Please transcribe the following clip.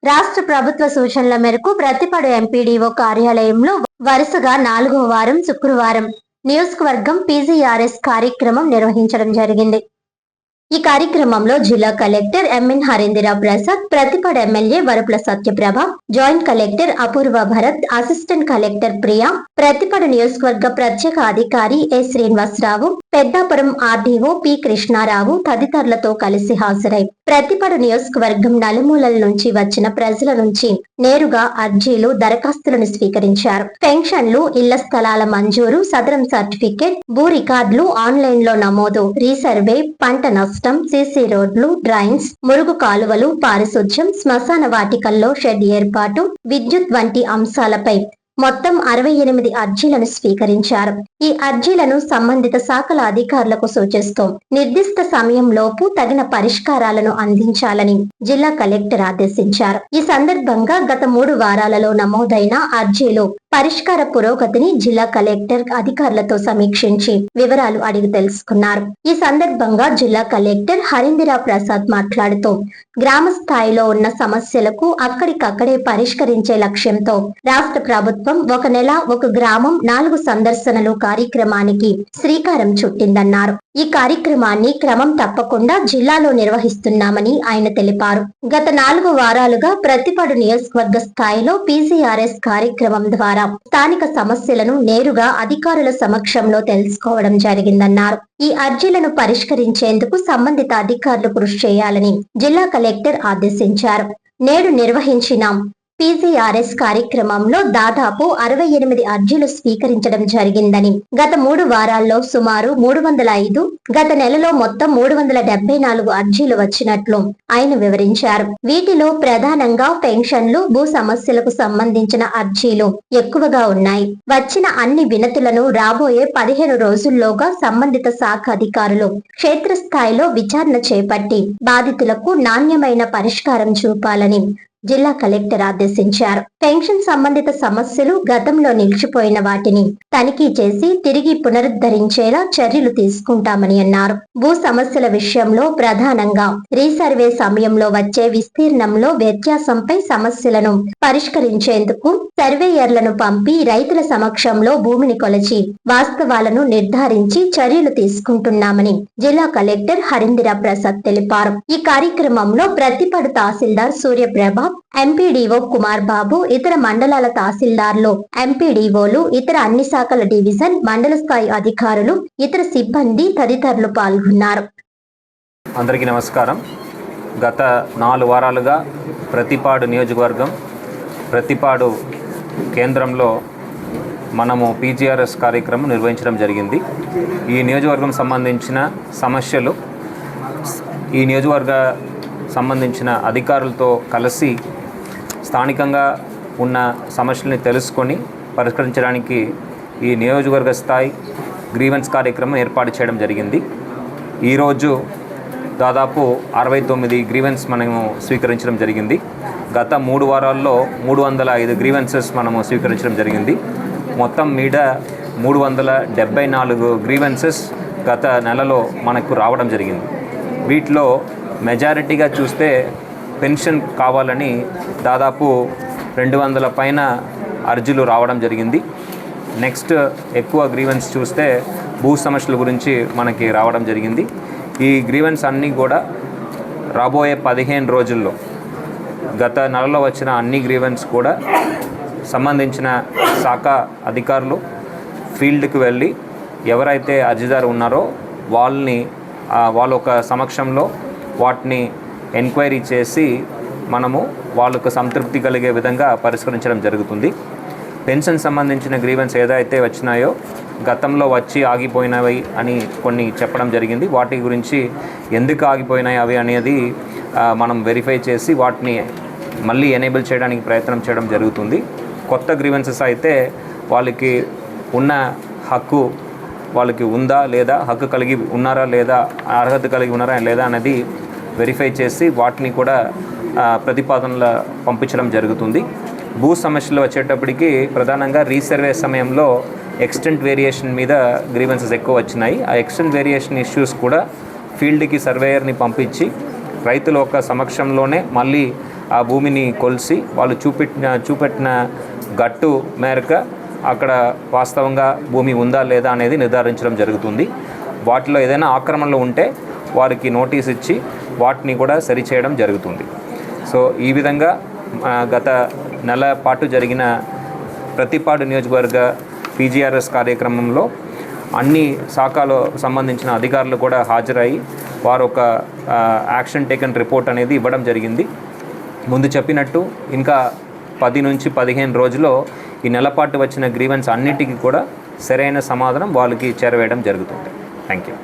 రాష్ట్ర ప్రభుత్వ సూచనల మేరకు ప్రతిపాడు ఎంపీడీఓ కార్యాలయంలో వరుసగా 4వ వారం శుక్రవారం నియోజకవర్గం పీజీఆర్ఎస్ కార్యక్రమం నిర్వహించడం జరిగింది. ఈ కార్యక్రమంలో జిల్లా collector M N Harindra Rao Prasad, Prathipadu MLA Varupula Satyaprabha, joint collector Apoorva Bharat, assistant collector Priya, Prathipadu నియోజకవర్గ ప్రత్యేక అధికారి A Srinivasa Rao, Peddapuram RDO P Krishna Rao తదితరులతో కలిసి హాజరై ప్రతిపాడు నియోజకవర్గం నలుమూలల నుంచి వచ్చిన ప్రజల నుంచి నేరుగా అర్జీలు, దరఖాస్తులను స్వీకరించారు. పెన్షన్లు, ఇళ్ల స్థలాల మంజూరు, సదరం సర్టిఫికెట్, భూ రికార్డులు ఆన్లైన్ లో నమోదు, రీసర్వే, పంట నష్టం, సీసీ రోడ్లు, డ్రైన్స్, మురుగు కాలువలు, పారిశుధ్యం, శ్మశాన వాటికల్లో షెడ్ ఏర్పాటు, విద్యుత్ వంటి అంశాలపై మొత్తం 68 అర్జీలను స్వీకరించారు. ఈ అర్జీలను సంబంధిత శాఖల అధికారులకు సూచిస్తూ నిర్దిష్ట సమయంలోపు తగిన పరిష్కారాలను అందించాలని జిల్లా కలెక్టర్ ఆదేశించారు. ఈ సందర్భంగా గత 3 వారాలలో నమోదైన అర్జీలు పరిష్కార పురోగతిని జిల్లా కలెక్టర్ అధికారులతో సమీక్షించి వివరాలు అడిగి తెలుసుకున్నారు. ఈ సందర్భంగా జిల్లా కలెక్టర్ హరీంద్రరావు ప్రసాద్ మాట్లాడుతూ గ్రామ స్థాయిలో ఉన్న సమస్యలకు అక్కడికక్కడే పరిష్కరించే లక్ష్యంతో రాష్ట్ర ప్రభుత్వం 1 నెల 1 గ్రామం 4 సందర్శనలు కార్యక్రమానికి శ్రీకారం చుట్టిందన్నారు. ఈ కార్యక్రమాన్ని క్రమం తప్పకుండా జిల్లాలో నిర్వహిస్తున్నామని ఆయన తెలిపారు. గత 4 వారాలుగా ప్రతిపాడు నియోజకవర్గ స్థాయిలో పీజీఆర్ఎస్ కార్యక్రమం ద్వారా స్థానిక సమస్యలను నేరుగా అధికారుల సమక్షంలో తెలుసుకోవడం జరిగిందన్నారు. ఈ అర్జీలను పరిష్కరించేందుకు సంబంధిత అధికారులు కృషి చేయాలని జిల్లా కలెక్టర్ ఆదేశించారు. నేడు నిర్వహించిన పీజీఆర్ఎస్ కార్యక్రమంలో దాదాపు 68 అర్జీలు స్వీకరించడం జరిగిందని, గత 3 వారాల్లో సుమారు 305, గత నెలలో మొత్తం 374 అర్జీలు వచ్చినట్లు ఆయన వివరించారు. వీటిలో ప్రధానంగా పెన్షన్లు, భూ సమస్యలకు సంబంధించిన అర్జీలు ఎక్కువగా ఉన్నాయి. వచ్చిన అన్ని వినతులను రాబోయే 15 రోజుల్లోగా సంబంధిత శాఖ అధికారులు క్షేత్రస్థాయిలో విచారణ చేపట్టి బాధితులకు నాణ్యమైన పరిష్కారం చూపాలని జిల్లా కలెక్టర్ ఆదేశించారు. పెన్షన్ సంబంధిత సమస్యలు, గతంలో నిలిచిపోయిన వాటిని తనిఖీ చేసి తిరిగి పునరుద్ధరించేలా చర్యలు తీసుకుంటామని అన్నారు. భూ సమస్యల విషయంలో ప్రధానంగా రీసర్వే సమయంలో వచ్చే విస్తీర్ణంలో వ్యత్యాసంపై సమస్యలను పరిష్కరించేందుకు సర్వేయర్లను పంపి రైతుల సమక్షంలో భూమిని కొలిచి వాస్తవాలను నిర్ధారించి చర్యలు తీసుకుంటున్నామని జిల్లా కలెక్టర్ హరీంద్రరావు ప్రసాద్ తెలిపారు. ఈ కార్యక్రమంలో ప్రతిపాడు తహసీల్దార్ సూర్యప్రభ, ఎంపీడీఓ కుమార్ బాబు, ఇతర మండలాల తహసీల్దార్లు, ఎంపీడీఓలు, ఇతర అన్ని శాఖల డివిజన్, మండల స్థాయి అధికారులు, ఇతర సిబ్బంది తదితరులు పాల్గొన్నారు. అందరికీ నమస్కారం. గత 4 వారాలుగా ప్రతిపాడు నియోజకవర్గం, ప్రతిపాడు కేంద్రంలో మనము పీజీఆర్ఎస్ కార్యక్రమం నిర్వహించడం జరిగింది. ఈ నియోజకవర్గం సంబంధించిన సమస్యలు, ఈ నియోజకవర్గ సంబంధించిన అధికారులతో కలిసి స్థానికంగా ఉన్న సమస్యల్ని తెలుసుకొని పరిష్కరించడానికి ఈ నియోజకవర్గ స్థాయి గ్రీవెన్స్ కార్యక్రమం ఏర్పాటు చేయడం జరిగింది. ఈరోజు దాదాపు 69 గ్రీవెన్స్ మనము స్వీకరించడం జరిగింది. గత 3 వారాల్లో 305 గ్రీవెన్సెస్ మనము స్వీకరించడం జరిగింది. మొత్తం మీద 374 గ్రీవెన్సెస్ గత నెలలో మనకు రావడం జరిగింది. వీటిలో మెజారిటీగా చూస్తే పెన్షన్ కావాలని దాదాపు 200 పైన అర్జీలు రావడం జరిగింది. నెక్స్ట్ ఎక్కువ గ్రీవెన్స్ చూస్తే భూ సమస్యల గురించి మనకి రావడం జరిగింది. ఈ గ్రీవెన్స్ అన్నీ కూడా రాబోయే 15 రోజుల్లో గత నెలలో వచ్చిన అన్ని గ్రీవెన్స్ కూడా సంబంధించిన శాఖ అధికారులు ఫీల్డ్కి వెళ్ళి ఎవరైతే అర్జీదారు ఉన్నారో వాళ్ళ ఒక సమక్షంలో వాటిని ఎంక్వైరీ చేసి మనము వాళ్ళకు సంతృప్తి కలిగే విధంగా పరిష్కరించడం జరుగుతుంది. పెన్షన్ సంబంధించిన గ్రీవెన్స్ ఏదైతే వచ్చినాయో గతంలో వచ్చి ఆగిపోయినవి అని కొన్ని చెప్పడం జరిగింది. వాటి గురించి ఎందుకు ఆగిపోయినాయి అవి అనేది మనం వెరిఫై చేసి వాటిని మళ్ళీ ఎనేబుల్ చేయడానికి ప్రయత్నం చేయడం జరుగుతుంది. కొత్త గ్రీవెన్సెస్ అయితే వాళ్ళకి ఉన్న హక్కు వాళ్ళకి ఉందా లేదా, హక్కు కలిగి ఉన్నారా లేదా, అర్హత కలిగి ఉన్నారా లేదా అనేది వెరిఫై చేసి వాటిని కూడా ప్రతిపాదనలు పంపించడం జరుగుతుంది. భూ సమస్యలు వచ్చేటప్పటికి ప్రధానంగా రీసర్వే సమయంలో ఎక్స్టెంట్ వేరియేషన్ మీద గ్రీవెన్సెస్ ఎక్కువ వచ్చినాయి. ఆ ఎక్స్టెంట్ వేరియేషన్ ఇష్యూస్ కూడా ఫీల్డ్కి సర్వేయర్ని పంపించి రైతుల యొక్క సమక్షంలోనే మళ్ళీ ఆ భూమిని కొలిసి వాళ్ళు చూపెట్టిన గట్టు మేరకు అక్కడ వాస్తవంగా భూమి ఉందా లేదా అనేది నిర్ధారించడం జరుగుతుంది. వాటిలో ఏదైనా ఆక్రమణలు ఉంటే వారికి నోటీస్ ఇచ్చి వాటిని కూడా సరిచేయడం జరుగుతుంది. సో ఈ విధంగా గత నెల పాటు జరిగిన ప్రతిపాడు నియోజకవర్గ పీజీఆర్ఎస్ కార్యక్రమంలో అన్ని శాఖలో సంబంధించిన అధికారులు కూడా హాజరై వారు ఒక యాక్షన్ టేకన్ రిపోర్ట్ అనేది ఇవ్వడం జరిగింది. ముందు చెప్పినట్టు ఇంకా 10 నుంచి 15 రోజుల్లో ఈ నెలపాటు వచ్చిన గ్రీవెన్స్ అన్నిటికీ కూడా సరైన సమాధానం వాళ్ళకి చేరవేయడం జరుగుతుంది. Thank you.